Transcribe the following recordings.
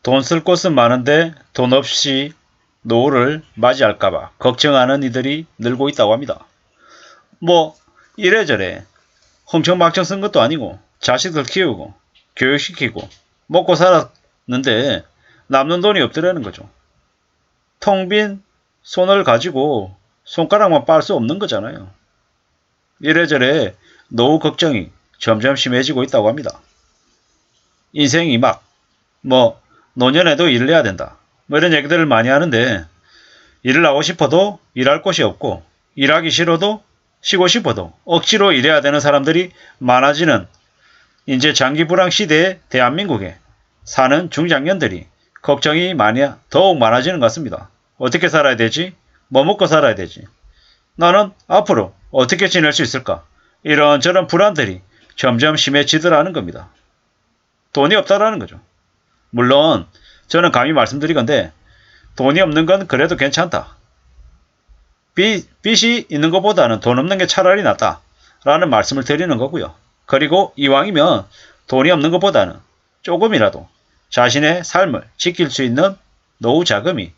돈 쓸 곳은 많은데 돈 없이 노후를 맞이할까봐 걱정하는 이들이 늘고 있다고 합니다. 뭐 이래저래 흥청망청 쓴 것도 아니고 자식들 키우고 교육시키고 먹고 살았는데 남는 돈이 없더라는 거죠. 텅 빈 손을 가지고 손가락만 빨 수 없는 거잖아요. 이래저래 노후 걱정이 점점 심해지고 있다고 합니다. 인생이 노년에도 일을 해야 된다. 이런 얘기들을 많이 하는데 일을 하고 싶어도 일할 곳이 없고 일하기 싫어도 쉬고 싶어도 억지로 일해야 되는 사람들이 많아지는 이제 장기불황 시대의 대한민국에 사는 중장년들이 걱정이 더욱 많아지는 것 같습니다. 어떻게 살아야 되지? 뭐 먹고 살아야 되지? 나는 앞으로 어떻게 지낼 수 있을까? 이런저런 불안들이 점점 심해지더라는 겁니다. 돈이 없다라는 거죠. 물론 저는 감히 말씀드리건대 돈이 없는 건 그래도 괜찮다. 빚이 있는 것보다는 돈 없는 게 차라리 낫다. 라는 말씀을 드리는 거고요. 그리고 이왕이면 돈이 없는 것보다는 조금이라도 자신의 삶을 지킬 수 있는 노후 자금이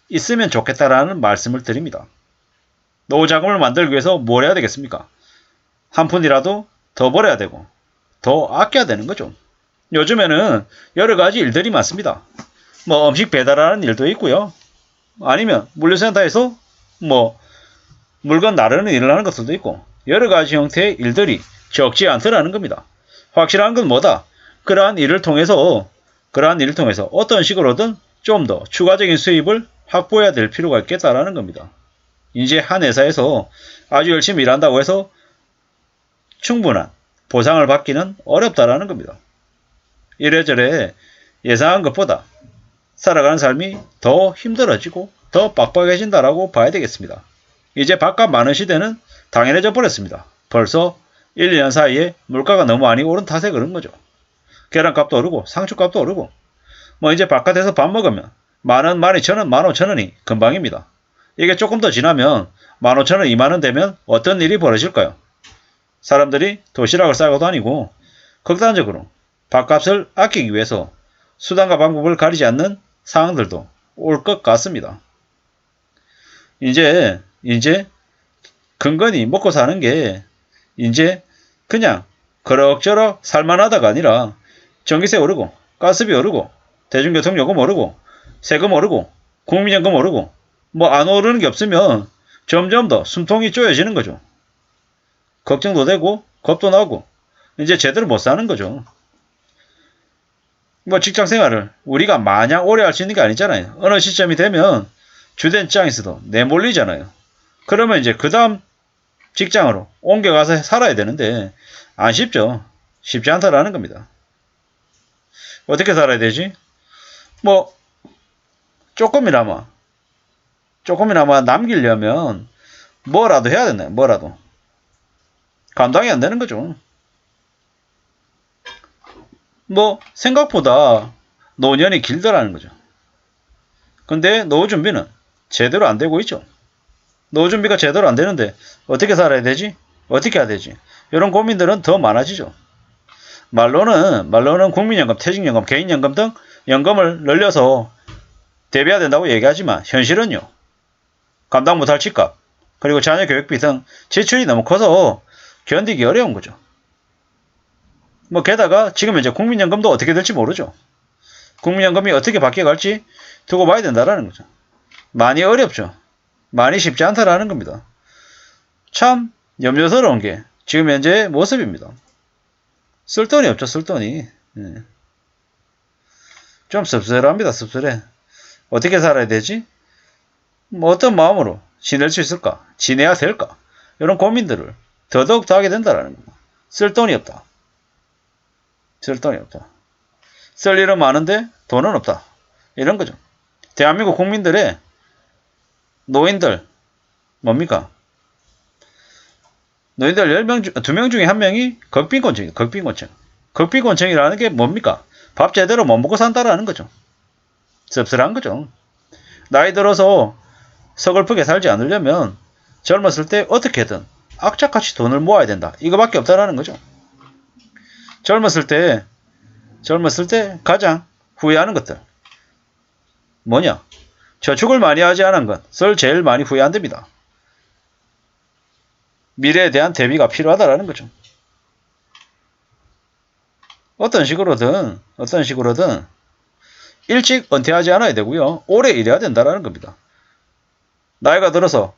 있으면 좋겠다라는 말씀을 드립니다. 노후 자금을 만들기 위해서 뭘 해야 되겠습니까? 한 푼이라도 더 벌어야 되고 더 아껴야 되는 거죠. 요즘에는 여러 가지 일들이 많습니다. 음식 배달하는 일도 있고요. 아니면 물류센터에서 물건 나르는 일을 하는 것들도 있고 여러 가지 형태의 일들이 적지 않더라는 겁니다. 확실한 건 뭐다? 그러한 일을 통해서 어떤 식으로든 좀 더 추가적인 수입을 확보해야 될 필요가 있겠다라는 겁니다. 이제 한 회사에서 아주 열심히 일한다고 해서 충분한 보상을 받기는 어렵다라는 겁니다. 이래저래 예상한 것보다 살아가는 삶이 더 힘들어지고 더 빡빡해진다라고 봐야 되겠습니다. 이제 밥값 많은 시대는 당연해져 버렸습니다. 벌써 1, 2년 사이에 물가가 너무 많이 오른 탓에 그런 거죠. 계란값도 오르고 상추값도 오르고 이제 바깥에서 밥 먹으면 만원, 12,000원, 15,000원이 금방입니다. 이게 조금 더 지나면 15,000원, 2만원 되면 어떤 일이 벌어질까요? 사람들이 도시락을 싸고 다니고 극단적으로 밥값을 아끼기 위해서 수단과 방법을 가리지 않는 상황들도 올 것 같습니다. 이제 근근히 먹고 사는 게 이제 그냥 그럭저럭 살만하다가 아니라 전기세 오르고 가스비 오르고 대중교통요금 오르고 세금 오르고 국민연금 오르고 안 오르는 게 없으면 점점 더 숨통이 쪼여지는 거죠. 걱정도 되고 겁도 나고 이제 제대로 못 사는 거죠. 직장 생활을 우리가 마냥 오래 할 수 있는 게 아니잖아요. 어느 시점이 되면 주된 직장에서도 내몰리잖아요. 그러면 이제 그 다음 직장으로 옮겨가서 살아야 되는데 안 쉽죠. 쉽지 않다라는 겁니다. 어떻게 살아야 되지? 조금이나마 남기려면 뭐라도 해야 된다. 뭐라도. 감당이 안 되는 거죠. 생각보다 노년이 길더라는 거죠. 근데 노후 준비는 제대로 안 되고 있죠. 노후 준비가 제대로 안 되는데 어떻게 살아야 되지? 어떻게 해야 되지? 이런 고민들은 더 많아지죠. 말로는 국민연금, 퇴직연금, 개인연금 등 연금을 늘려서 대비해야 된다고 얘기하지만 현실은요. 감당 못할 집값, 그리고 자녀 교육비 등 지출이 너무 커서 견디기 어려운 거죠. 게다가 지금 이제 국민연금도 어떻게 될지 모르죠. 국민연금이 어떻게 바뀌어갈지 두고 봐야 된다라는 거죠. 많이 어렵죠. 많이 쉽지 않다라는 겁니다. 참 염려스러운 게 지금 현재의 모습입니다. 쓸 돈이 없죠. 쓸 돈이. 좀 씁쓸합니다. 씁쓸해. 어떻게 살아야 되지? 어떤 마음으로 지낼 수 있을까? 지내야 될까? 이런 고민들을 더더욱 더 하게 된다라는 겁니다. 쓸 돈이 없다. 쓸 돈이 없다. 쓸 일은 많은데 돈은 없다. 이런 거죠. 대한민국 국민들의 노인들 뭡니까? 노인들 2명 중에 1명이 극빈곤층이에요. 극빈곤층. 극빈곤층이라는 게 뭡니까? 밥 제대로 못 먹고 산다라는 거죠. 씁쓸한 거죠. 나이 들어서 서글프게 살지 않으려면 젊었을 때 어떻게든 악착같이 돈을 모아야 된다. 이거밖에 없다라는 거죠. 젊었을 때 가장 후회하는 것들. 뭐냐? 저축을 많이 하지 않은 것을 제일 많이 후회한답니다. 미래에 대한 대비가 필요하다라는 거죠. 어떤 식으로든 일찍 은퇴하지 않아야 되고요. 오래 일해야 된다라는 겁니다. 나이가 들어서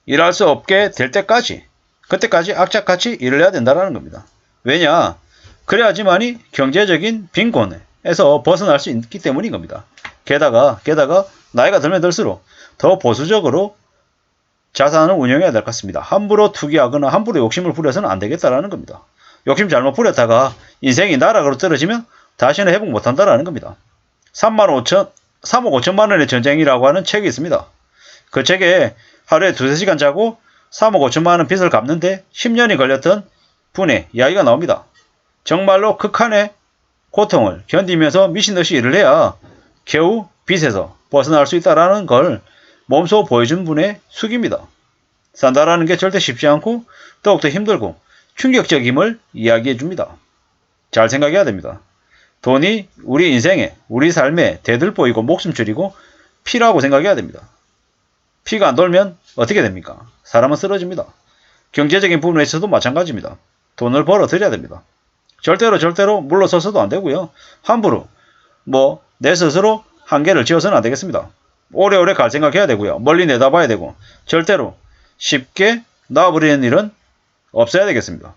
일할 수 없게 될 때까지, 그때까지 악착같이 일을 해야 된다는 겁니다. 왜냐? 그래야지만이 경제적인 빈곤에서 벗어날 수 있기 때문인 겁니다. 게다가 나이가 들면 들수록 더 보수적으로 자산을 운영해야 될 것 같습니다. 함부로 투기하거나 함부로 욕심을 부려서는 안 되겠다라는 겁니다. 욕심 잘못 부렸다가 인생이 나락으로 떨어지면 다시는 회복 못한다라는 겁니다. 3억 5천만 원의 전쟁이라고 하는 책이 있습니다. 그 책에 하루에 2-3시간 자고 3억 5천만 원 빚을 갚는데 10년이 걸렸던 분의 이야기가 나옵니다. 정말로 극한의 고통을 견디면서 미친듯이 일을 해야 겨우 빚에서 벗어날 수 있다는 걸 몸소 보여준 분의 숙입니다. 산다라는 게 절대 쉽지 않고 더욱더 힘들고 충격적임을 이야기해 줍니다. 잘 생각해야 됩니다. 돈이 우리 인생에, 우리 삶에 대들보이고 목숨줄이고 피라고 생각해야 됩니다. 피가 안 돌면 어떻게 됩니까? 사람은 쓰러집니다. 경제적인 부분에 있어서도 마찬가지입니다. 돈을 벌어들여야 됩니다. 절대로 물러서서도 안 되고요. 함부로 내 스스로 한계를 지어서는 안 되겠습니다. 오래오래 갈 생각해야 되고요. 멀리 내다봐야 되고 절대로 쉽게 놔버리는 일은 없어야 되겠습니다.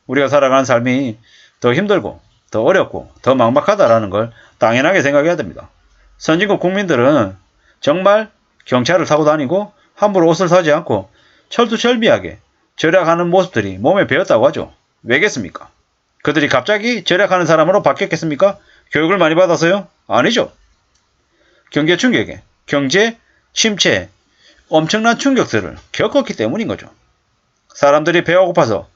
우리가 살아가는 삶이 더 힘들고 더 어렵고 더 막막하다라는 걸 당연하게 생각해야 됩니다. 선진국 국민들은 정말 경차를 타고 다니고 함부로 옷을 사지 않고 철두철미하게 절약하는 모습들이 몸에 배었다고 하죠. 왜겠습니까? 그들이 갑자기 절약하는 사람으로 바뀌었겠습니까? 교육을 많이 받아서요? 아니죠. 경제 충격에, 경제 침체에 엄청난 충격들을 겪었기 때문인 거죠. 사람들이 배가 고파서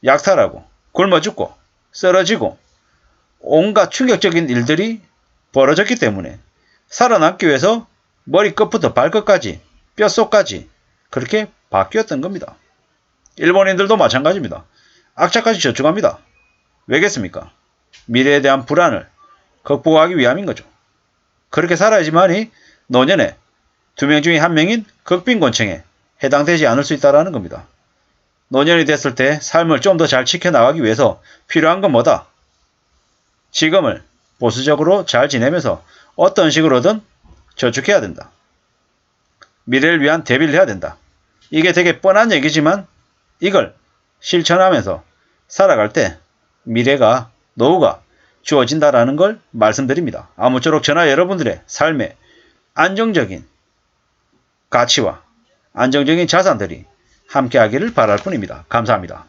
약탈하고 굶어 죽고 쓰러지고 온갖 충격적인 일들이 벌어졌기 때문에 살아남기 위해서 머리끝부터 발끝까지 뼛속까지 그렇게 바뀌었던 겁니다. 일본인들도 마찬가지입니다. 악착같이 저축합니다. 왜겠습니까? 미래에 대한 불안을 극복하기 위함인 거죠. 그렇게 살아야지만이 노년에 2명 중에 1명인 극빈곤층에 해당되지 않을 수 있다는 겁니다. 노년이 됐을 때 삶을 좀 더 잘 지켜나가기 위해서 필요한 건 뭐다? 지금을 보수적으로 잘 지내면서 어떤 식으로든 저축해야 된다. 미래를 위한 대비를 해야 된다. 이게 되게 뻔한 얘기지만 이걸 실천하면서 살아갈 때 미래가, 노후가 주어진다라는 걸 말씀드립니다. 아무쪼록 저나 여러분들의 삶에 안정적인 가치와 안정적인 자산들이 함께하기를 바랄 뿐입니다. 감사합니다.